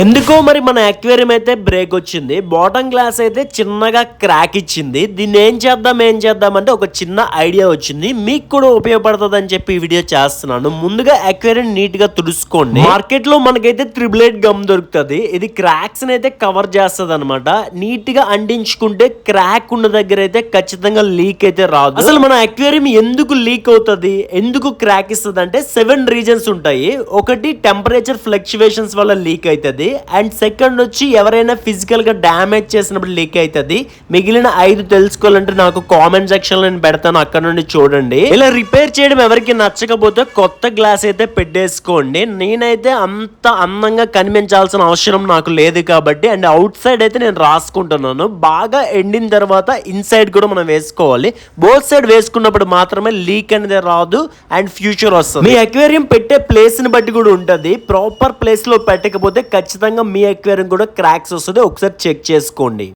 ఎందుకో మరి మన అక్వేరియం అయితే బ్రేక్ వచ్చింది. బాటమ్ గ్లాస్ అయితే చిన్నగా క్రాక్ ఇచ్చింది. దీన్ని ఏం చేద్దాం అంటే ఒక చిన్న ఐడియా వచ్చింది. మీకు కూడా ఉపయోగపడుతుంది అని చెప్పి ఈ వీడియో చేస్తున్నాను. ముందుగా అక్వేరియం నీట్ గా తుడుచుకోండి. మార్కెట్ లో మనకైతే త్రిబులేట్ గమ్ దొరుకుతుంది. ఇది క్రాక్స్ అయితే కవర్ చేస్తుంది అనమాట. నీట్ గా అంటించుకుంటే క్రాక్ ఉన్న దగ్గర అయితే ఖచ్చితంగా లీక్ అయితే రాదు. అసలు మన అక్వేరియం ఎందుకు లీక్ అవుతుంది, ఎందుకు క్రాక్ ఇస్తుంది అంటే 7 రీజన్స్ ఉంటాయి. ఒకటి టెంపరేచర్ ఫ్లక్చువేషన్స్ వల్ల లీక్ అవుతుంది. అండ్ సెకండ్ వచ్చి ఎవరైనా ఫిజికల్ గా డ్యామేజ్ చేసినప్పుడు లీక్ అవుతుంది. మిగిలిన 5 తెలుసుకోవాలంటే నాకు కామెంట్ సెక్షన్ లో నేను పెడతాను, అక్కడ నుండి చూడండి. ఇలా రిపేర్ చేయడం ఎవరికి నచ్చకపోతే కొత్త గ్లాస్ అయితే పెట్టేసుకోండి. నేనైతే అంత అందంగా కనిపించాల్సిన అవసరం నాకు లేదు కాబట్టి అండ్ అవుట్ సైడ్ అయితే నేను రాసుకుంటున్నాను. బాగా ఎండిన తర్వాత ఇన్సైడ్ కూడా మనం వేసుకోవాలి. బోత్ సైడ్ వేసుకున్నప్పుడు మాత్రమే లీక్ అనేది రాదు అండ్ ఫ్యూచర్ వస్తుంది. మీ అక్వేరియం పెట్టే ప్లేస్ ని బట్టి కూడా ఉంటుంది. ప్రాపర్ ప్లేస్ లో పెట్టకపోతే ఖచ్చితంగా మీ అక్వేరియం కూడా క్రాక్స్ వస్తుంది. ఒకసారి చెక్ చేసుకోండి.